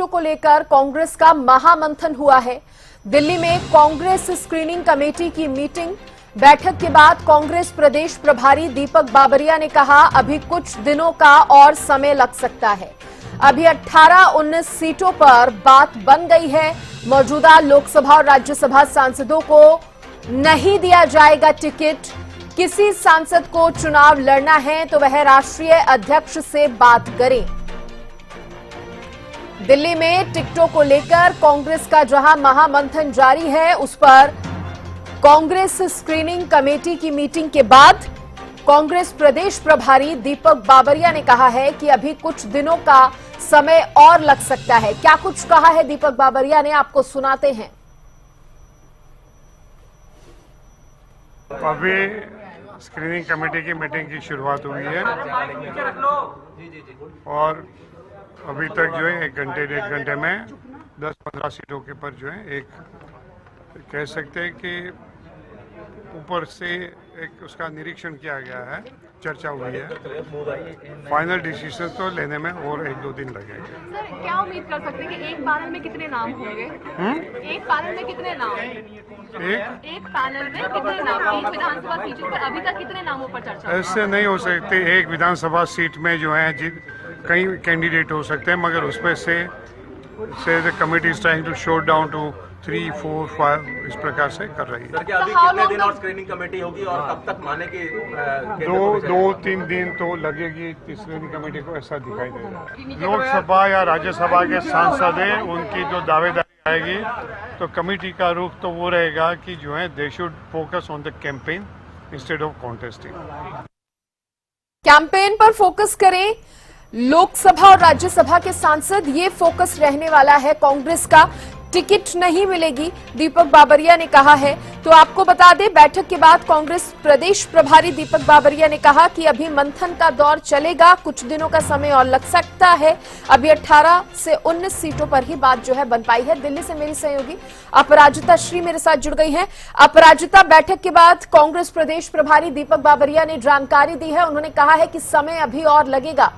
टिकटों को लेकर कांग्रेस का महामंथन हुआ है। दिल्ली में कांग्रेस स्क्रीनिंग कमेटी की मीटिंग, बैठक के बाद कांग्रेस प्रदेश प्रभारी दीपक बाबरिया ने कहा, अभी कुछ दिनों का और समय लग सकता है। अभी 18-19 सीटों पर बात बन गई है। मौजूदा लोकसभा और राज्यसभा सांसदों को नहीं दिया जाएगा टिकट। किसी सांसद को चुनाव लड़ना है तो वह राष्ट्रीय अध्यक्ष से बात करें। दिल्ली में टिकटों को लेकर कांग्रेस का जहां महामंथन जारी है, उस पर कांग्रेस स्क्रीनिंग कमेटी की मीटिंग के बाद कांग्रेस प्रदेश प्रभारी दीपक बाबरिया ने कहा है कि अभी कुछ दिनों का समय और लग सकता है। क्या कुछ कहा है दीपक बाबरिया ने, आपको सुनाते हैं। अभी स्क्रीनिंग कमेटी की मीटिंग की शुरुआत हुई है और अभी तक जो है 1 घंटे 1.5 घंटे में 10-15 सीटों के पर जो है एक कह सकते हैं कि ऊपर से एक उसका निरीक्षण किया गया है, चर्चा हुई है। फाइनल डिसीजन तो लेने में और 1-2 दिन लगेंगे। सर, क्या उम्मीद कर सकते हैं कि एक पैनल में कितने नाम होंगे? एक पैनल में कितने नाम? एक पैनल में कितने नाम? एक विधानसभा सीट पर अभी तक कितने नामों पर चर्चा? ऐसे नहीं हो सकते। एक विधानसभा सीट में जो है कई कैंडिडेट हो सकते हैं, मगर उसमें से the committee is trying to shot down to 3, 4, 5 इस प्रकार से कर रही है। अभी कितने दिन और स्क्रीनिंग कमेटी होगी और कब तक माने की 2-3 दिन तो लगेगी स्क्रीनिंग कमेटी को, ऐसा दिखाई दे रहा है। लोकसभा या राज्यसभा के सांसद हैं, उनकी जो दावेदारी आएगी तो कमेटी का रुख तो वो रहेगा कि जो है they should focus on the campaign instead of contesting. Campaign पर फोकस करें लोकसभा और राज्यसभा के सांसद, ये फोकस रहने वाला है कांग्रेस का। टिकट नहीं मिलेगी, दीपक बाबरिया ने कहा है। तो आपको बता दें, बैठक के बाद कांग्रेस प्रदेश प्रभारी दीपक बाबरिया ने कहा कि अभी मंथन का दौर चलेगा, कुछ दिनों का समय और लग सकता है। अभी 18 से 19 सीटों पर ही बात जो है बन पाई है। दिल्ली से मेरी सहयोगी अपराजिता श्री मेरे साथ जुड़ गई हैं। अपराजिता, बैठक के बाद कांग्रेस प्रदेश प्रभारी दीपक बाबरिया ने जानकारी दी है, उन्होंने कहा है कि समय अभी और लगेगा।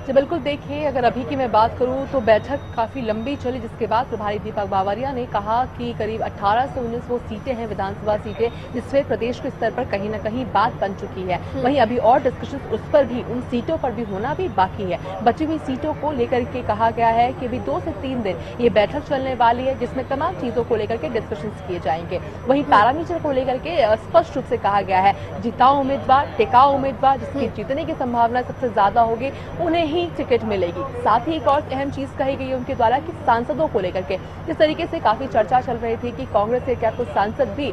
जी बिल्कुल, देखिए अगर अभी की मैं बात करूं तो बैठक काफी लंबी चली, जिसके बाद प्रभारी दीपक बाबरिया ने कहा कि करीब 18 से 19 वो सीटें हैं विधानसभा सीटें, जिसमें प्रदेश के स्तर पर कहीं ना कहीं बात बन चुकी है। वहीं अभी और डिस्कशन उस पर भी, उन सीटों पर भी होना भी बाकी है। बची हुई सीटों को लेकर के कहा गया है कि अभी 2 से 3 दिन ये बैठक चलने वाली है, जिसमें तमाम चीजों को लेकर के डिस्कशन किए जाएंगे। वहीं पैरामीटर को लेकर के स्पष्ट रूप से कहा गया है, जिताऊ उम्मीदवार, टिकाऊ उम्मीदवार, जिसकी जीतने की संभावना सबसे ज्यादा होगी, उन्हें ही टिकट मिलेगी। साथ ही एक और अहम चीज कही गई है उनके द्वारा कि सांसदों को लेकर के जिस तरीके से काफी चर्चा चल रही थी कि कांग्रेस के क्या कुछ सांसद भी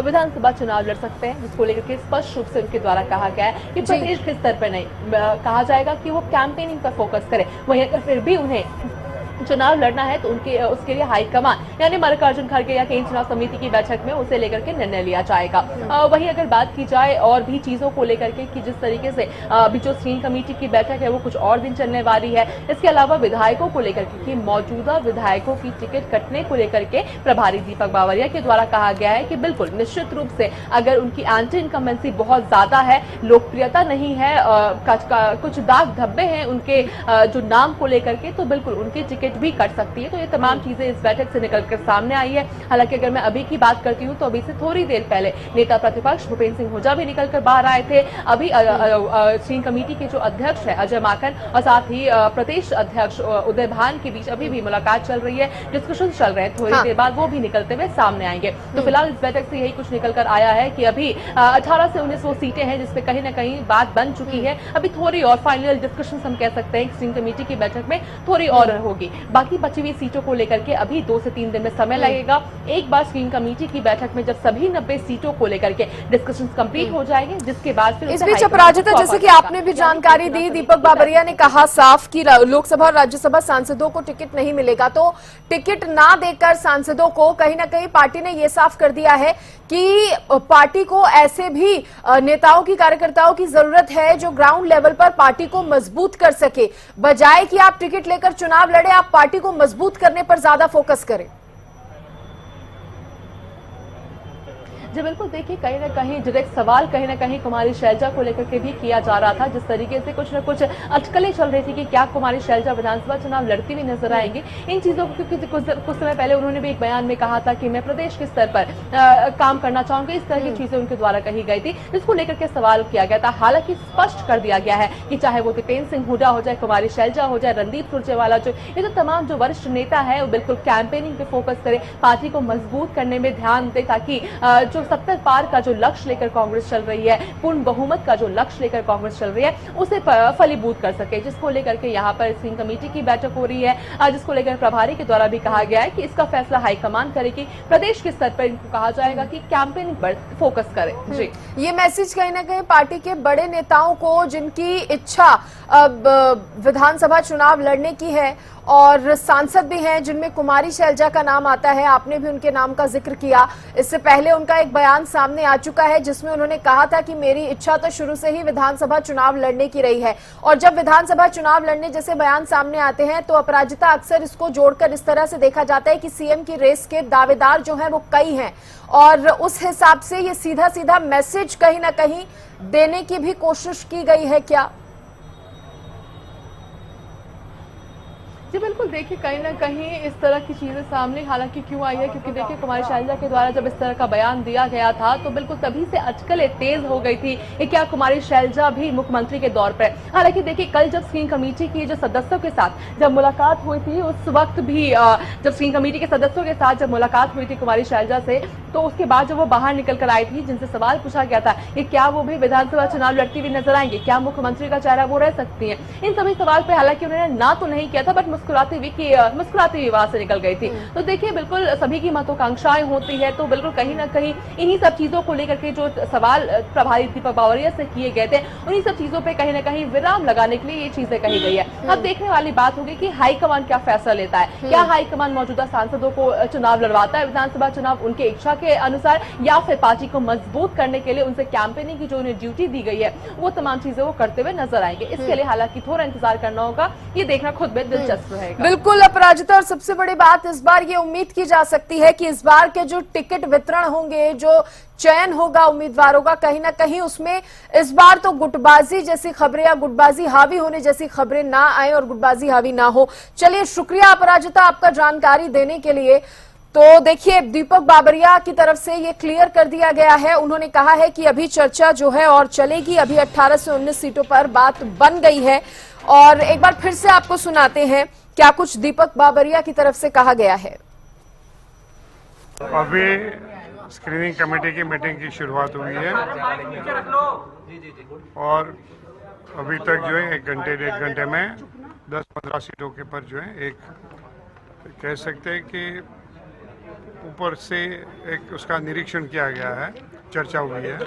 विधानसभा चुनाव लड़ सकते हैं, जिसको लेकर के स्पष्ट रूप से उनके द्वारा कहा गया है कि प्रदेश के स्तर पर नहीं, कहा जाएगा कि वो कैंपेनिंग पर फोकस करें। वहीं अगर फिर भी उन्हें चुनाव लड़ना है तो उसके लिए हाईकमान यानी मल्लिकार्जुन खड़गे या केंद्रीय चुनाव समिति की बैठक में उसे लेकर के निर्णय लिया जाएगा। वहीं अगर बात की जाए और भी चीजों को लेकर के कि जिस तरीके से अभी जो स्क्रीनिंग कमेटी की बैठक है वो कुछ और दिन चलने वाली है। इसके अलावा विधायकों को लेकर के कि मौजूदा विधायकों की टिकट कटने को लेकर के प्रभारी दीपक बाबरिया के द्वारा कहा गया है कि बिल्कुल निश्चित रूप से अगर उनकी एंटी इनकम्बेंसी बहुत ज्यादा है, लोकप्रियता नहीं है, कुछ दाग धब्बे हैं उनके जो नाम को लेकर के, तो बिल्कुल उनकी टिकट भी कट सकती है। तो ये तमाम चीजें इस बैठक से निकलकर सामने आई है। हालांकि अगर मैं अभी की बात करती हूं तो अभी से थोड़ी देर पहले नेता प्रतिपक्ष भूपेंद्र सिंह हुड्डा भी निकलकर बाहर आए थे। अभी स्क्रीनिंग कमेटी के जो अध्यक्ष है अजय माकन और साथ ही प्रदेश अध्यक्ष उदय भान के बीच अभी भी मुलाकात चल रही है, डिस्कशन चल रहे हैं। थोड़ी देर बाद वो भी निकलते हुए सामने आएंगे। तो फिलहाल इस बैठक से यही कुछ निकलकर आया है कि अभी 18 से 19 वो सीटें हैं जिसपे कहीं ना कहीं बात बन चुकी है। अभी थोड़ी और फाइनल डिस्कशन हम कह सकते हैं स्क्रीनिंग कमेटी की बैठक में थोड़ी और होगी। बाकी बची हुई सीटों को लेकर के अभी 2 से 3 दिन में समय लगेगा। एक बार स्क्रीनिंग कमेटी की बैठक में जब सभी 90 सीटों को लेकर के डिस्कशन कंप्लीट हो जाएंगे, जिसके बाद फिर इस बीच अपराजिता, जैसे कि आपने भी जानकारी दी, दीपक बाबरिया ने कहा साफ कि लोकसभा और राज्यसभा सांसदों को टिकट नहीं मिलेगा। तो टिकट ना देकर सांसदों को कहीं ना कहीं पार्टी ने यह साफ कर दिया है कि पार्टी को ऐसे भी नेताओं की, कार्यकर्ताओं की जरूरत है जो ग्राउंड लेवल पर पार्टी को मजबूत कर सके। बजाय कि आप टिकट लेकर चुनाव लड़े, आप पार्टी को मजबूत करने पर ज्यादा फोकस करें। जी बिल्कुल, देखिए कहीं ना कहीं डायरेक्ट सवाल कहीं ना कहीं कुमारी शैलजा को लेकर के भी किया जा रहा था। जिस तरीके से कुछ न कुछ अटकलें चल रही थी कि क्या कुमारी शैलजा विधानसभा चुनाव लड़ती हुई नजर आएंगी, इन चीजों को, क्योंकि कुछ समय पहले उन्होंने भी एक बयान में कहा था कि मैं प्रदेश के स्तर पर काम करना चाहूंगी, इस तरह की चीजें उनके द्वारा कही गई थी, जिसको लेकर के सवाल किया गया था। हालांकि स्पष्ट कर दिया गया है कि चाहे वो दीपेंद्र सिंह हुड्डा हो जाए, कुमारी शैलजा हो जाए, रणदीप सुरजेवाला, जो ये तो तमाम जो वरिष्ठ नेता है वो बिल्कुल कैंपेनिंग पे फोकस करे, पार्टी को मजबूत करने में ध्यान दे, ताकि जो 70 पार का जो लक्ष्य लेकर कांग्रेस चल रही है, पूर्ण बहुमत का जो लक्ष्य लेकर कांग्रेस चल रही है, उसे फलीभूत कर सके। जिसको लेकर के यहाँ पर स्क्रीनिंग कमेटी की बैठक हो रही है, जिसको लेकर प्रभारी के द्वारा भी कहा गया है कि इसका फैसला हाईकमान करेगी। प्रदेश के स्तर पर इनको कहा जाएगा कि कैंपेनिंग पर फोकस करें। जी, ये मैसेज कहीं ना कहीं पार्टी के बड़े नेताओं को, जिनकी इच्छा अब विधानसभा चुनाव लड़ने की है और सांसद भी हैं जिनमें कुमारी शैलजा का नाम आता है, आपने भी उनके नाम का जिक्र किया। इससे पहले उनका एक बयान सामने आ चुका है जिसमें उन्होंने कहा था कि मेरी इच्छा तो शुरू से ही विधानसभा चुनाव लड़ने की रही है। और जब विधानसभा चुनाव लड़ने जैसे बयान सामने आते हैं तो अपराजिता अक्सर इसको जोड़कर इस तरह से देखा जाता है कि सीएम की रेस के दावेदार जो हैं वो कई हैं, और उस हिसाब से ये सीधा सीधा मैसेज कहीं ना कहीं देने की भी कोशिश की गई है क्या? जी बिल्कुल, देखिए कहीं ना कहीं इस तरह की चीजें सामने हालांकि क्यों आई है, क्योंकि देखिए कुमारी शैलजा के द्वारा जब इस तरह का बयान दिया गया था तो बिल्कुल तभी से अटकलें तेज हो गई थी कि क्या कुमारी शैलजा भी मुख्यमंत्री के दौर पर। हालांकि देखिए कल जब स्क्रीनिंग कमेटी की जो सदस्यों के साथ जब मुलाकात हुई थी, उस वक्त भी जब स्क्रीनिंग कमेटी के सदस्यों के साथ जब मुलाकात हुई थी कुमारी शैलजा से, तो उसके बाद जब वो बाहर निकल कर आई थी, जिनसे सवाल पूछा गया था कि क्या वो भी विधानसभा चुनाव लड़ती हुई नजर आएंगे, क्या मुख्यमंत्री का चेहरा वो रह सकती है, इन सभी सवाल पर हालांकि उन्होंने ना तो नहीं किया था, बट मुस्कुराती हुई वहां से निकल गई थी। तो देखिए बिल्कुल सभी की महत्वाकांक्षाएं होती है, तो बिल्कुल कहीं ना कहीं इन्हीं सब चीजों को लेकर के जो सवाल प्रभारी दीपक बावरिया से किए गए थे, उन्हीं सब चीजों पे कहीं ना कहीं विराम लगाने के लिए ये चीजें कही गई है। अब देखने वाली बात होगी कि हाईकमान क्या फैसला लेता है। क्या हाईकमान मौजूदा सांसदों को चुनाव लड़वाता है विधानसभा चुनाव उनके इच्छा के अनुसार, या फिर पार्टी को मजबूत करने के लिए उनसे कैंपेनिंग की जो उन्हें ड्यूटी दी गई है वो तमाम चीजें वो करते हुए नजर आएंगे। इसके लिए हालांकि थोड़ा इंतजार करना होगा, ये देखना खुद में दिलचस्प रहेगा। बिल्कुल अपराजिता, और सबसे बड़ी बात इस बार ये उम्मीद की जा सकती है कि इस बार के जो टिकट वितरण होंगे, जो चयन होगा उम्मीदवारों का, कहीं ना कहीं उसमें इस बार तो गुटबाजी जैसी खबरें या गुटबाजी हावी होने जैसी खबरें ना आए और गुटबाजी हावी ना हो। चलिए, शुक्रिया अपराजिता आपका जानकारी देने के लिए। तो देखिए, दीपक बाबरिया की तरफ से ये क्लियर कर दिया गया है, उन्होंने कहा है कि अभी चर्चा जो है और चलेगी, अभी 18 से 19 सीटों पर बात बन गई है। और एक बार फिर से आपको सुनाते हैं क्या कुछ दीपक बाबरिया की तरफ से कहा गया है। अभी स्क्रीनिंग कमेटी की मीटिंग की शुरुआत हुई है और अभी तक जो है 1 घंटे 1.5 घंटे में 10-15 सीटों के पर जो है एक कह सकते हैं कि ऊपर से एक उसका निरीक्षण किया गया है, चर्चा हुई है।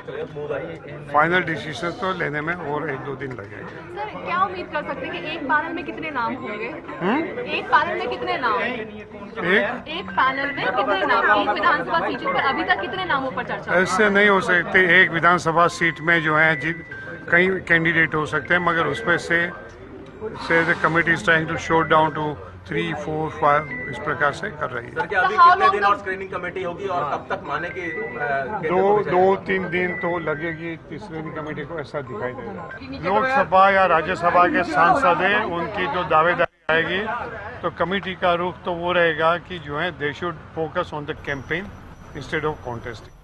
फाइनल डिसीजन तो लेने में और 1-2 दिन लगेंगे। सर, क्या उम्मीद कर सकते हैं कि एक पैनल में कितने नाम होंगे? एक पैनल में कितने नाम? एक पैनल में कितने नाम? एक विधानसभा सीट पर अभी तक कितने नामों पर चर्चा? ऐसे नहीं हो सकते। एक विधानसभा सीट में जो है कई कैंडिडेट हो सकते हैं, मगर उसमें से the committee is trying to shot down to 3, 4, 5 इस प्रकार से कर रही है। सर, क्या अभी कितने दिन और स्क्रीनिंग कमेटी होगी और कब तक माने की 2-3 दिन तो लगेगी स्क्रीनिंग कमेटी को, ऐसा दिखाई दे रहा है। लोकसभा या राज्यसभा के सांसद हैं, उनकी जो दावेदारी आएगी तो कमेटी का रुख तो वो रहेगा कि जो है they should focus on the campaign instead of contesting.